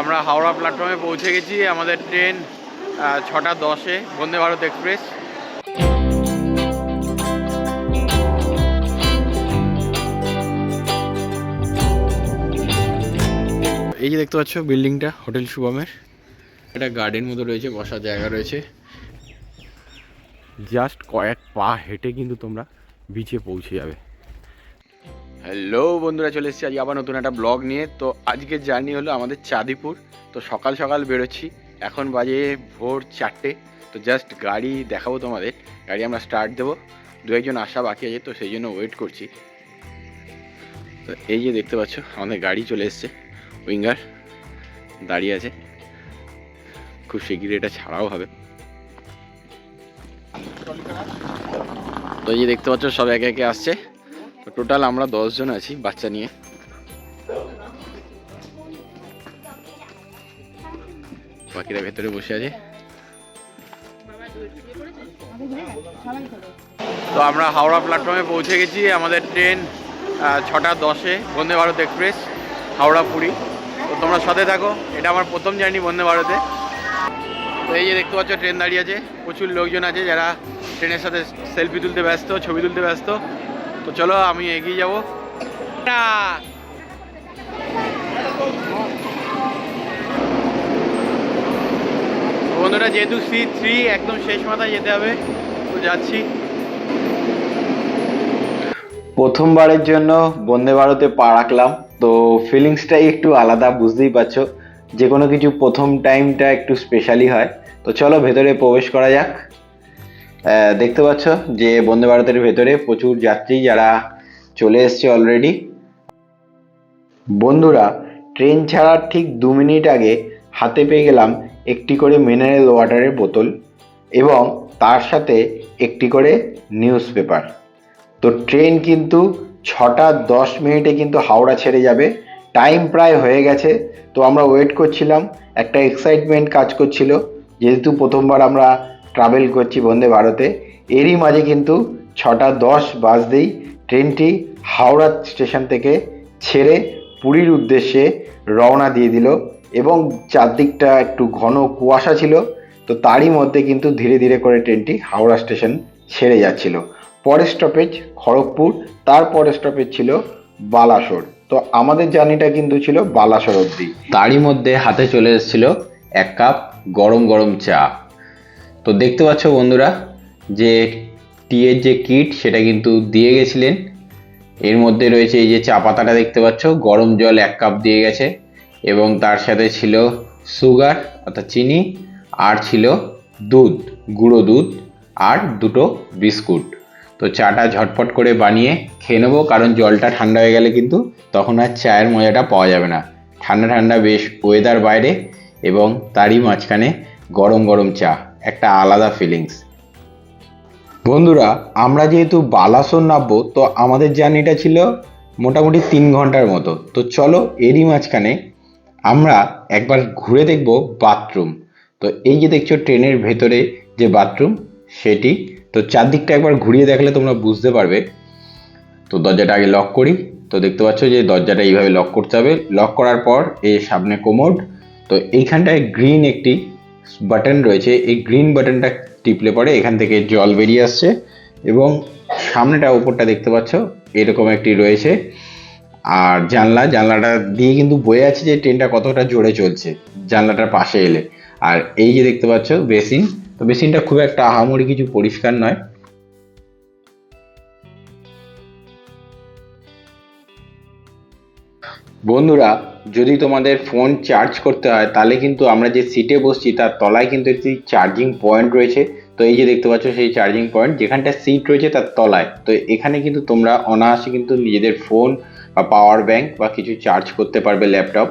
আমরা হাওড়া প্ল্যাটফর্মে পৌঁছে গেছি। আমাদের ট্রেন 6:10-এ বন্দে ভারত এক্সপ্রেস। এই যে দেখতে পাচ্ছ বিল্ডিংটা হোটেল শুভমের, এটা গার্ডেন মতো রয়েছে, বসার জায়গা রয়েছে। জাস্ট কয়েক পা হেঁটে কিন্তু তোমরা বিচে পৌঁছে যাবে। হ্যালো বন্ধুরা, চলে এসেছি আজকে আবার নতুন একটা ব্লগ নিয়ে। তো আজকের জার্নি হলো আমাদের চাঁদিপুর। তো সকাল সকাল বেরোচ্ছি, এখন বাজে ভোর 4টে। তো জাস্ট গাড়ি দেখাবো তোমাদের, গাড়ি আমরা স্টার্ট দেবো। দু একজন আসা বাকি আছে, তো সেই জন্য ওয়েট করছি। তো এই যে দেখতে পাচ্ছ আমাদের গাড়ি চলে এসছে, উইঙ্গার দাঁড়িয়ে আছে। খুব শিগগিরই এটা ছাড়াও হবে। তো এই যে দেখতে পাচ্ছ সব একে একে আসছে। তো টোটাল আমরা 10 জন আছি বাচ্চা নিয়ে। বাকিরা ভেতরে বসে আছে। তো আমরা হাওড়া প্ল্যাটফর্মে পৌঁছে গেছি। আমাদের ট্রেন 6:10-এ বন্দে ভারত এক্সপ্রেস, হাওড়া পুরী। তো তোমরা সাথে থাকো, এটা আমার প্রথম জার্নি বন্দে ভারতে। তো এই যে দেখতে পাচ্ছ ট্রেন দাঁড়িয়ে আছে, প্রচুর লোকজন আছে যারা ট্রেনের সাথে সেলফি তুলতে ব্যস্ত, ছবি তুলতে ব্যস্ত। তো চলো আমি এগিয়ে যাবো। বন্ধুরা, যেহেতু C3 একদম শেষ মাথায় যেতে হবে, তো যাচ্ছি। প্রথমবারের জন্য বন্দে ভারতে পা রাখলাম, তো ফিলিংসটাই একটু আলাদা, বুঝতেই পারছো। যে কোনো কিছু প্রথম টাইমটা একটু স্পেশালি হয়। তো চলো ভেতরে প্রবেশ করা যাক। দেখতে পাচ্ছ যে বন্দে ভারতের ভেতরে প্রচুর যাত্রী যারা চলে এসছে অলরেডি। বন্ধুরা, ট্রেন ছাড়ার ঠিক 2 মিনিট আগে হাতে পেয়ে গেলাম একটি করে মিনারেল ওয়াটারের বোতল এবং তার সাথে একটি করে নিউজ পেপার। তো ট্রেন কিন্তু 6:10 কিন্তু হাওড়া ছেড়ে যাবে। টাইম প্রায় হয়ে গেছে। তো আমরা ওয়েট করছিলাম, একটা এক্সাইটমেন্ট কাজ করছিল, যেহেতু প্রথমবার আমরা ট্রাভেল করছি বন্দে ভারতে। এরই মাঝে কিন্তু 6:10 বাজতেই ট্রেনটি হাওড়া স্টেশন থেকে ছেড়ে পুরীর উদ্দেশ্যে রওনা দিয়ে দিল এবং চারদিকটা একটু ঘন কুয়াশা ছিল। তো তারই মধ্যে কিন্তু ধীরে ধীরে করে ট্রেনটি হাওড়া স্টেশন ছেড়ে যাচ্ছিল। পরের স্টপেজ খড়গপুর, তারপরের স্টপেজ ছিল বালাসোর। তো আমাদের জার্নিটা কিন্তু ছিল বালাসোর অবধি। তারই মধ্যে হাতে চলে এসেছিল 1 কাপ গরম গরম চা। তো দেখতে পাচ্ছ বন্ধুরা যে টিয়ের যে কিট সেটা কিন্তু দিয়ে গেছিলেন। এর মধ্যে রয়েছে এই যে চা পাতাটা দেখতে পাচ্ছ, গরম জল 1 কাপ দিয়ে গেছে এবং তার সাথে ছিল সুগার অর্থাৎ চিনি, আর ছিল দুধ, গুঁড়ো দুধ, আর 2টো বিস্কুট। তো চাটা ঝটপট করে বানিয়ে খেয়ে নেবো, কারণ জলটা ঠান্ডা হয়ে গেলে কিন্তু তখন আর চায়ের মজাটা পাওয়া যাবে না। ঠান্ডা ঠান্ডা বেশ ওয়েদার বাইরে এবং তারই মাঝখানে গরম গরম চা, একটা আলাদা ফিলিংস। বন্ধুরা, আমরা যেহেতু বালাসোর নামবো, তো আমাদের জার্নিটা ছিল মোটামুটি 3 ঘন্টার মতো। তো চলো এরই মাঝখানে আমরা একবার ঘুরে দেখব বাথরুম। তো এই যে দেখছো ট্রেনের ভেতরে যে বাথরুম সেটি, তো চারদিকটা একবার ঘুরিয়ে দেখলে তোমরা বুঝতে পারবে। তো দরজাটা আগে লক করি। তো দেখতে পাচ্ছ যে দরজাটা এইভাবে লক করতে হবে। লক করার পর এই সামনে কোমোড। তো এইখানটায় গ্রিন একটি বাটন রয়েছে, এই গ্রিন বাটনটা টিপলে পরে এখান থেকে জল বেরিয়ে আসছে এবং সামনেটা উপরটা দেখতে পাচ্ছ এরকম একটি রয়েছে। আর জানলাটা দিয়ে কিন্তু বয়ে আছে যে ট্রেনটা কতটা জোরে চলছে জানলাটার পাশে এলে। আর এই যে দেখতে পাচ্ছ বেসিন, তো বেসিনটা খুব একটা আহামরি কিছু পরিষ্কার নয়। বন্ধুরা, যদি তোমাদের ফোন চার্জ করতে হয় তাহলে কিন্তু আমরা যে সিটে বসছি তার তলায় কিন্তু একটি চার্জিং পয়েন্ট রয়েছে। তো এই যে দেখতে পাচ্ছ সেই চার্জিং পয়েন্ট, যেখানটা সিট রয়েছে তার তলায়। তো এখানে কিন্তু তোমরা অনায়াসে কিন্তু নিজেদের ফোন বা পাওয়ার ব্যাংক বা কিছু চার্জ করতে পারবে, ল্যাপটপ।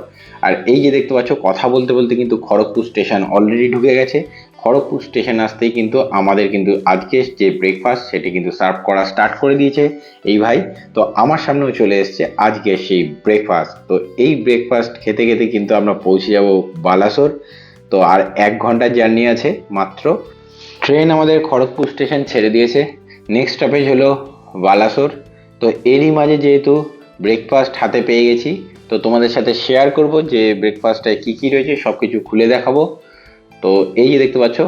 আর এই যে দেখতে পাচ্ছ কথা বলতে বলতে কিন্তু খড়গপুর স্টেশন অলরেডি ঢুকে গেছে। খড়গপুর স্টেশন আসতেই কিন্তু আমাদের কিন্তু আজকে যে ব্রেকফাস্ট সেটি কিন্তু সার্ভ করা স্টার্ট করে দিয়েছে এই ভাই। তো আমার সামনেও চলে এসছে আজকে সেই ব্রেকফাস্ট। তো এই ব্রেকফাস্ট খেতে খেতে কিন্তু আমরা পৌঁছে যাব বালাসোর। তো আর 1 ঘন্টার জার্নি আছে মাত্র। ট্রেন আমাদের খড়গপুর স্টেশন ছেড়ে দিয়েছে, নেক্সট স্টপেজ হলো বালাসোর। তো এরই মাঝে যেহেতু ব্রেকফাস্ট হাতে পেয়ে গেছি, তো তোমাদের সাথে শেয়ার করব যে ব্রেকফাস্টটায় কী কী রয়েছে, সব কিছু খুলে দেখাবো। তো এই যে দেখতে পাচ্ছ,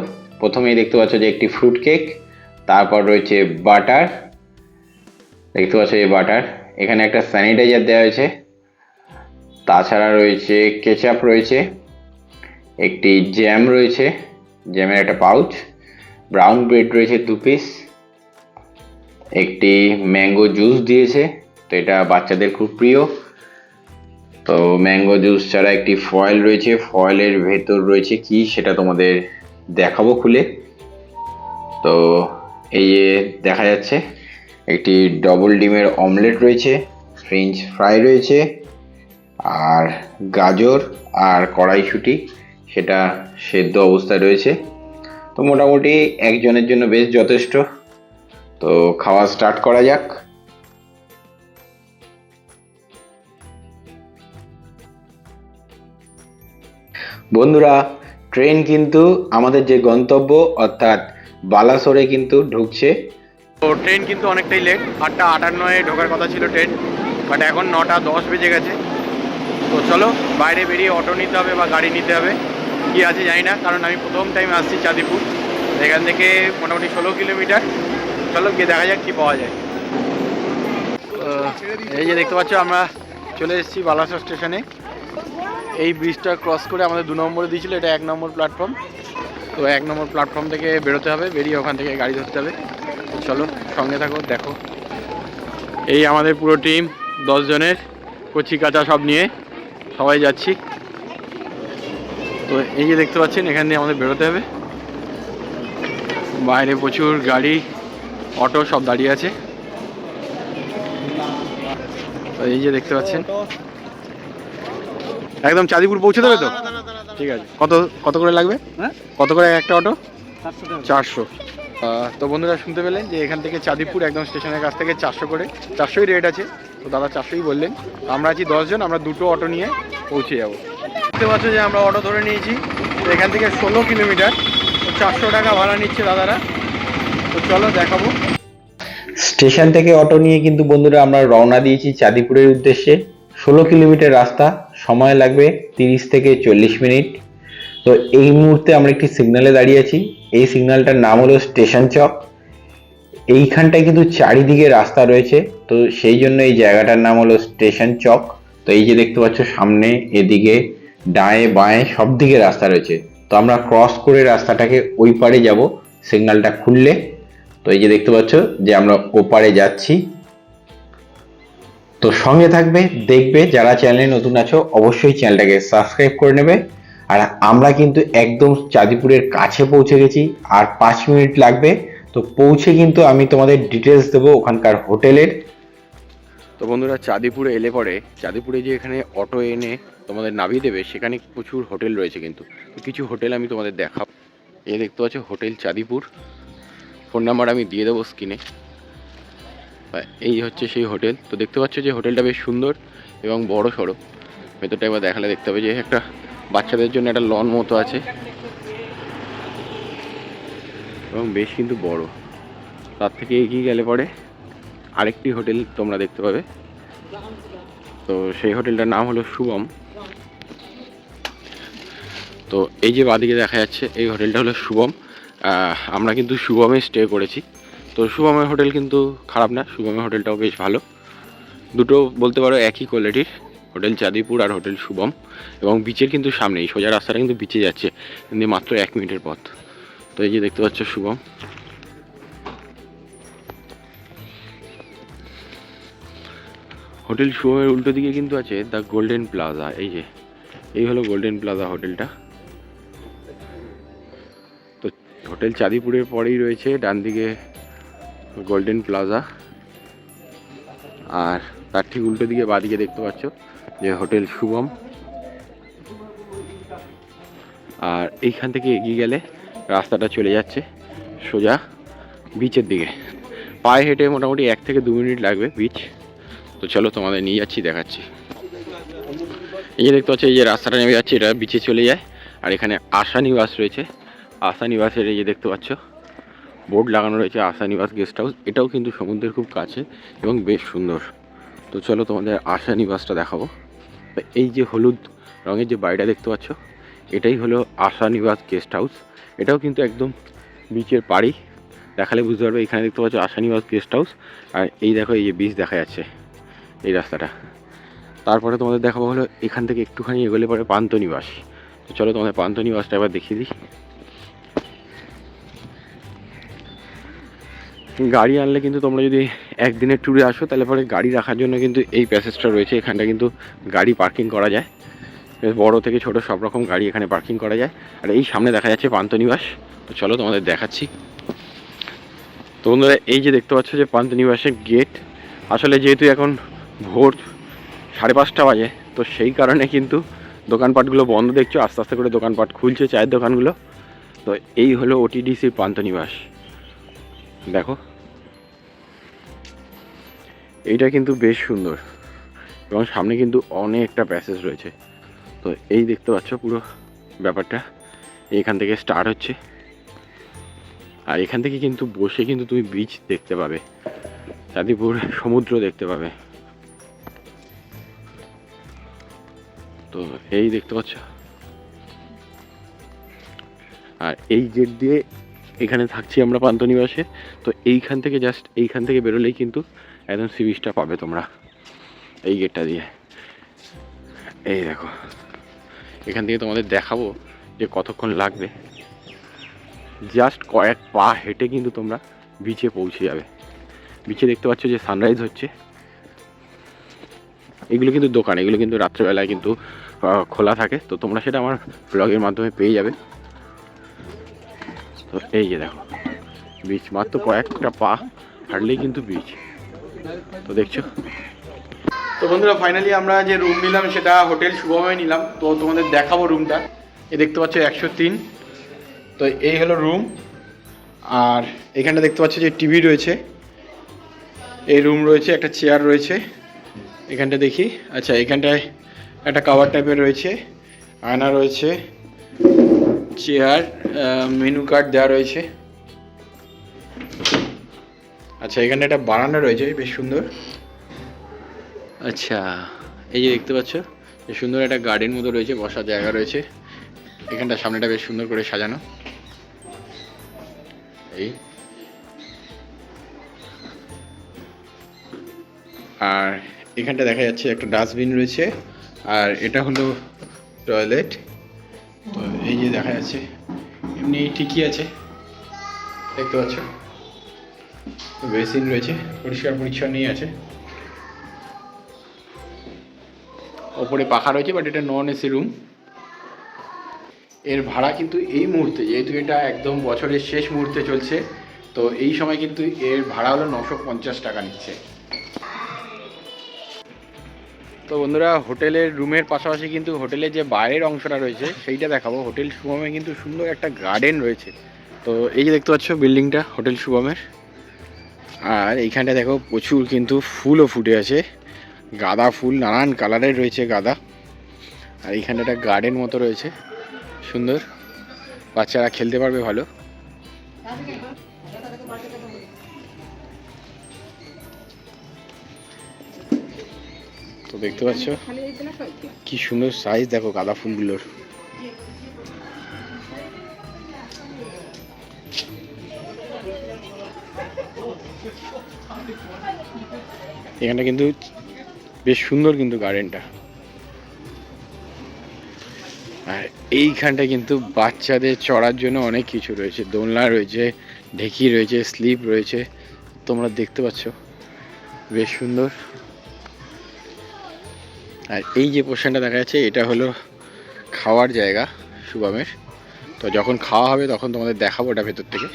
প্রথমেই দেখতে পাচ্ছ যে একটি ফ্রুট কেক, তারপর রয়েছে বাটার, দেখতে পাচ্ছ এই বাটার, এখানে একটা স্যানিটাইজার দেওয়া হয়েছে, তাছাড়া রয়েছে কেচাপ রয়েছে, একটি জ্যাম রয়েছে, জ্যামের একটা পাউচ, ব্রাউন ব্রেড রয়েছে 2 পিস, একটি ম্যাঙ্গো জুস দিয়েছে, তো এটা বাচ্চাদের খুব প্রিয়। তো ম্যাঙ্গো জুস ছাড়া একটি ফয়েল রয়েছে, ফয়েলের ভেতর রয়েছে কি সেটা তোমাদের দেখাবো খুলে। তো এই যে দেখা যাচ্ছে একটি ডবল ডিমের অমলেট রয়েছে, ফ্রেঞ্চ ফ্রাই রয়েছে, আর গাজর আর কড়াইশুঁটি সেটা সেদ্ধ অবস্থায় রয়েছে। তো মোটামুটি একজনের জন্য বেশ যথেষ্ট। তো খাওয়া স্টার্ট করা যাক। বন্ধুরা, ট্রেন কিন্তু আমাদের যে গন্তব্য অর্থাৎ বালাসোরে কিন্তু ঢুকছে। তো ট্রেন কিন্তু অনেকটাই লেট, 8:58 ঢোকার কথা ছিল ট্রেন, বাট এখন 9:10 বেজে গেছে। তো চলো বাইরে বেরিয়ে অটো নিতে হবে বা গাড়ি নিতে হবে, কি আছে জানি না, কারণ আমি প্রথম টাইম আসছি চাঁদিপুর। এখান থেকে মোটামুটি 16 কিলোমিটার। চলো গিয়ে দেখা যাক কী পাওয়া যায়। এই যে দেখতে পাচ্ছ আমরা চলে এসেছি বালাসোর স্টেশনে। এই ব্রিজটা ক্রস করে আমাদের 2 নম্বরে দিয়েছিল, এটা 1 নম্বর প্ল্যাটফর্ম। তো 1 নম্বর প্ল্যাটফর্ম থেকে বেরোতে হবে, বেরিয়ে ওখান থেকে গাড়ি ধরতে হবে। তো চলো সঙ্গে থাকো, দেখো। এই আমাদের পুরো টিম 10 জনের, কচি কাঁচা সব নিয়ে সবাই যাচ্ছি। তো এই যে দেখতে পাচ্ছেন এখান দিয়ে আমাদের বেরোতে হবে। বাইরে প্রচুর গাড়ি, অটো সব দাঁড়িয়ে আছে। তো এই যে দেখতে পাচ্ছেন একদম চাঁদিপুর পৌঁছে দেবে তো? ঠিক আছে। কত কত করে লাগবে? কত করে একটা অটো? 400। তো বন্ধুরা শুনতে পেলেন যে এখান থেকে চাঁদিপুর একদম স্টেশনের কাছ থেকে 400 করে, 400ই রেট আছে। তো দাদা 400ই বললেন। আমরা আছি 10 জন, আমরা 2টো অটো নিয়ে পৌঁছে যাবো। দেখতে পাচ্ছ যে আমরা অটো ধরে নিয়েছি। তো এখান থেকে 16 কিলোমিটার, তো 400 টাকা ভাড়া নিচ্ছে দাদারা। তো চলো দেখাবো। স্টেশন থেকে অটো নিয়ে কিন্তু বন্ধুরা আমরা রওনা দিয়েছি চাঁদিপুরের উদ্দেশ্যে। 16 কিলোমিটার রাস্তা, সময় লাগবে 30 থেকে 40 মিনিট। তো এই মুহূর্তে আমরা একটি সিগন্যালে দাঁড়িয়ে আছি। এই সিগন্যালটার নাম হলো স্টেশন চক। এইখানটায় কিন্তু চারিদিকে রাস্তা রয়েছে, তো সেই জন্য এই জায়গাটার নাম হলো স্টেশন চক। তো এই যে দেখতে পাচ্ছ সামনে, এদিকে ডায়ে বাঁয়ে সব দিকে রাস্তা রয়েছে। তো আমরা ক্রস করে রাস্তাটাকে ওই পারে যাব সিগন্যালটা খুললে। তো এই যে দেখতে পাচ্ছ যে আমরা ওপারে যাচ্ছি। তো সঙ্গে থাকবে, দেখবে। যারা চ্যানেলে নতুন আছো অবশ্যই চ্যানেলটাকে সাবস্ক্রাইব করে নেবে। আর আমরা কিন্তু একদম চাঁদিপুরের কাছে পৌঁছে গেছি, আর 5 মিনিট লাগবে। তো পৌঁছে কিন্তু আমি তোমাদের ডিটেলস দেবো ওখানকার হোটেলের। তো বন্ধুরা চাঁদিপুরে এলে পরে, চাঁদিপুরে যে এখানে অটো এনে তোমাদের নামিয়ে দেবে, সেখানে প্রচুর হোটেল রয়েছে কিন্তু। তো কিছু হোটেল আমি তোমাদের দেখাবো। এই দেখতে পাচ্ছ হোটেল চাঁদিপুর, ফোন নাম্বার আমি দিয়ে দেবো স্ক্রিনে। এই হচ্ছে সেই হোটেল। তো দেখতে পাচ্ছ যে হোটেলটা বেশ সুন্দর এবং বড় সড়ো। ভেতরটা একবার দেখালে দেখতে হবে যে একটা বাচ্চাদের জন্য একটা লন মতো আছে এবং বেশ কিন্তু বড়। তার থেকে এগিয়ে গেলে পরে আরেকটি হোটেল তোমরা দেখতে পাবে। তো সেই হোটেলটার নাম হলো শুভম। তো এই যে বাদিকে দেখা যাচ্ছে এই হোটেলটা হলো শুভম। আমরা কিন্তু শুভমে স্টে করেছি। তো শুভমের হোটেল কিন্তু খারাপ না, শুভমের হোটেলটাও বেশ ভালো। দুটো বলতে পারো একই কোয়ালিটির, হোটেল চাঁদিপুর আর হোটেল শুভম। এবং বিচের কিন্তু সামনেই, সোজা রাস্তাটা কিন্তু বিচে যাচ্ছে, কিন্তু মাত্র 1 মিনিটের পথ। তো এই যে দেখতে পাচ্ছ শুভম। হোটেল শুভমের উল্টো দিকে কিন্তু আছে দ্য গোল্ডেন প্লাজা। এই যে এই হলো গোল্ডেন প্লাজা হোটেলটা। তো হোটেল চাঁদিপুরের পরেই রয়েছে ডান দিকে গোল্ডেন প্লাজা, আর তার ঠিক উল্টো দিকে বাদিকে দেখতে পাচ্ছ যে হোটেল শুভম। আর এইখান থেকে এগিয়ে গেলে রাস্তাটা চলে যাচ্ছে সোজা বিচের দিকে। পায়ে হেঁটে মোটামুটি 1 থেকে 2 মিনিট লাগবে বিচ। তো চলো তোমাদের নিয়ে যাচ্ছি, দেখাচ্ছি। এই যে দেখতে পাচ্ছ এই যে রাস্তাটা নেমে যাচ্ছে, এটা বিচে চলে যায়। আর এখানে আশা নিবাস রয়েছে, আশা নিবাসের এই যে দেখতে পাচ্ছ বোর্ড লাগানো রয়েছে, আশা নিবাস গেস্ট হাউস। এটাও কিন্তু সমুদ্রের খুব কাছে এবং বেশ সুন্দর। তো চলো তোমাদের আশা নিবাসটা দেখাবো। এই যে হলুদ রঙের যে বাড়িটা দেখতে পাচ্ছ, এটাই হলো আশা নিবাস গেস্ট হাউস। এটাও কিন্তু একদম বিচের পাড়ি, দেখালে বুঝতে পারবে। এখানে দেখতে পাচ্ছ আশা নিবাস গেস্ট হাউস, আর এই দেখো এই যে বিচ দেখা যাচ্ছে এই রাস্তাটা। তারপরে তোমাদের দেখাবো হলো এখান থেকে একটুখানি এগোলে পরে পান্থনিবাস। তো চলো তোমাদের পান্থনিবাসটা এবার দেখিয়ে দিই। গাড়ি আনলে কিন্তু তোমরা যদি একদিনের ট্যুরে আসো তাহলে পরে গাড়ি রাখার জন্য কিন্তু এই প্যাসেজটা রয়েছে। এখানটা কিন্তু গাড়ি পার্কিং করা যায়, বেশ বড় থেকে ছোট সব রকম গাড়ি এখানে পার্কিং করা যায়। আর এই সামনে দেখা যাচ্ছে পান্থনিবাস। তো চলো তোমাদের দেখাচ্ছি। তো বন্ধুরা এই যে দেখতে পাচ্ছ যে পান্থনিবাসের গেট, আসলে যেহেতু এখন ভোর 5:30 বাজে, তো সেই কারণে কিন্তু দোকানপাটগুলো বন্ধ দেখছো, আস্তে আস্তে করে দোকানপাট খুলছে, চায়ের দোকানগুলো। তো এই হলো ওটিডিসির পান্থনিবাস। দেখো এইটা কিন্তু বেশ সুন্দর এবং সামনে কিন্তু অনেকটা প্যাসেজ রয়েছে। তো এই দেখতে পাচ্ছ পুরো ব্যাপারটা এখান থেকে স্টার্ট হচ্ছে। আর এখান থেকে কিন্তু বসে কিন্তু তুমি বিচ দেখতে পাবে, চাঁদিপুর সমুদ্র দেখতে পাবে। তো এই দেখতে পাচ্ছ, আর এই গেট দিয়ে এখানে থাকছি আমরা পান্থনিবাসে। তো এইখান থেকে জাস্ট এইখান থেকে বেরোলেই কিন্তু একদম সি বিচটা পাবে তোমরা এই গেটটা দিয়ে। এই দেখো এখান থেকে তোমাদের দেখাবো যে কতক্ষণ লাগবে। জাস্ট কয়েক পা হেঁটে কিন্তু তোমরা বিচে পৌঁছে যাবে। বিচে দেখতে পাচ্ছ যে সানরাইজ হচ্ছে। এগুলো কিন্তু দোকান, এগুলো কিন্তু রাত্রেবেলায় কিন্তু খোলা থাকে। তো তোমরা সেটা আমার ব্লগের মাধ্যমে পেয়ে যাবে। তো এই যে দেখো বিচ, মাত্র কয়েকটা পা হাঁটলেই কিন্তু বিচ। তো দেখছো। তো বন্ধুরা ফাইনালি আমরা যে রুম নিলাম সেটা হোটেল শুভমে নিলাম। তো তোমাদের দেখাবো রুমটা। এ দেখতে পাচ্ছ 103। তো এই হলো রুম। আর এখানটা দেখতে পাচ্ছ যে টিভি রয়েছে, এই রুম রয়েছে, একটা চেয়ার রয়েছে এখানটা দেখি। আচ্ছা এখানটায় একটা কাভার টাইপের রয়েছে, আয়না রয়েছে, চেয়ার, মেনু কার্ড দেওয়া রয়েছে। আচ্ছা এখানে একটা বারান্দা রয়েছে বেশ সুন্দর। আচ্ছা এই যে দেখতে পাচ্ছ বেশ সুন্দর একটা গার্ডেন মতো রয়েছে, বসার জায়গা রয়েছে। এখানটা সামনেটা বেশ সুন্দর করে সাজানো। এই আর এখানটা দেখা যাচ্ছে একটা ডাস্টবিন রয়েছে, আর এটা হলো টয়লেট। তো এই যে দেখা যাচ্ছে এমনি ঠিকই আছে, দেখতে পাচ্ছ বেসিন রয়েছে, পরিষ্কার পরিচ্ছন্নই আছে। ওপরে পাখা রয়েছে, বাট এটা নন এসি রুম। এর ভাড়া কিন্তু এই মুহূর্তে, যেহেতু এটা একদম বছরের শেষ মুহূর্তে চলছে, তো এই সময় কিন্তু এর ভাড়া হলো 950 টাকা নিচ্ছে। তো বন্ধুরা হোটেলের রুমের পাশাপাশি কিন্তু হোটেলের যে বাইরের অংশটা রয়েছে সেইটা দেখাবো। হোটেল শুভমে কিন্তু সুন্দর একটা গার্ডেন রয়েছে। তো এই যে দেখতে পাচ্ছ বিল্ডিংটা হোটেল শুভমের। আর এইখানটা দেখো প্রচুর কিন্তু ফুলও ফুটে আছে, গাঁদা ফুল নানান কালারের রয়েছে গাঁদা। আর এইখানটা একটা গার্ডেন মতো রয়েছে সুন্দর, বাচ্চারা খেলতে পারবে ভালো। তো দেখতে পাচ্ছ কি সুন্দর সাইজ, দেখো গাঁদা ফুলগুলোর। এখানটা কিন্তু বেশ সুন্দর কিন্তু গার্ডেনটা। আর এইখানটা কিন্তু বাচ্চাদের চড়ার জন্য অনেক কিছু রয়েছে, দোলনা রয়েছে, ঢেকি রয়েছে, স্লিপ রয়েছে, তোমরা দেখতে পাচ্ছ বেশ সুন্দর। আর এই যে পোর্শনটা দেখা যাচ্ছে এটা হলো খাওয়ার জায়গা শুভমের। তো যখন খাওয়া হবে তখন তোমাদের দেখাবো ওটা ভেতর থেকে।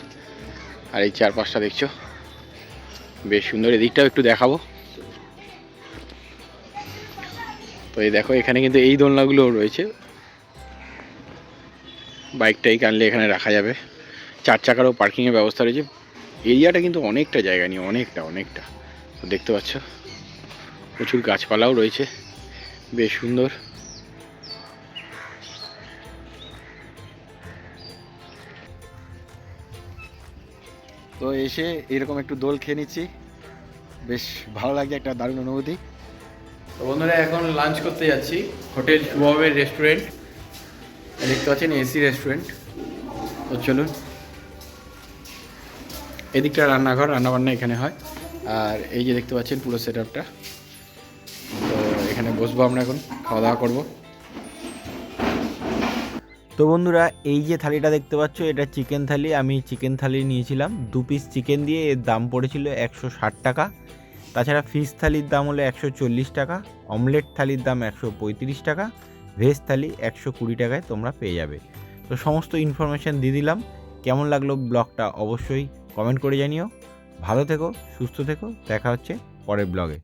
আর এই চারপাশটা দেখছো বেশ সুন্দর, এদিকটাও একটু দেখাবো। তো এই দেখো এখানে কিন্তু এই দোলনাগুলো রয়েছে, বাইক টাইক আনলে এখানে রাখা যাবে। 4 চাকারও পার্কিংয়ের ব্যবস্থা রয়েছে। এরিয়াটা কিন্তু অনেকটা জায়গা নিয়ে, অনেকটা। তো দেখতে পাচ্ছ প্রচুর গাছপালাও রয়েছে, বেশ সুন্দর। তো এসে এরকম একটু দোল খেয়ে নিচ্ছি, বেশ ভালো লাগছে, একটা দারুণ অনুভূতি। তো বন্ধুরা এখন লাঞ্চ করতে যাচ্ছি হোটেল শুভমের রেস্টুরেন্ট, দেখতে পাচ্ছেন এসি রেস্টুরেন্ট। তো চলুন, এদিকটা রান্নাঘর, রান্নাবান্না এখানে হয়। আর এই যে দেখতে পাচ্ছেন পুরো সেট আপটা। তো এখানে বসবো আমরা, এখন খাওয়া দাওয়া করবো। তো বন্ধুরা, এই যে থালিটা দেখতে পাচ্ছ, এটা চিকেন থালি। আমি চিকেন থালি নিয়েছিলাম, 2 পিস চিকেন দিয়ে। এর দাম পড়েছিল 160 টাকা। তাছাড়া ফিশ থালির দাম হলো 140 টাকা, অমলেট থালির দাম 135 টাকা, ভেজ থালি 120 টাকায় তোমরা পেয়ে যাবে। তো সমস্ত ইনফরমেশান দিয়ে দিলাম। কেমন লাগলো ব্লগটা অবশ্যই কমেন্ট করে জানিও। ভালো থেকো, সুস্থ থেকো, দেখা হচ্ছে পরের ব্লগে।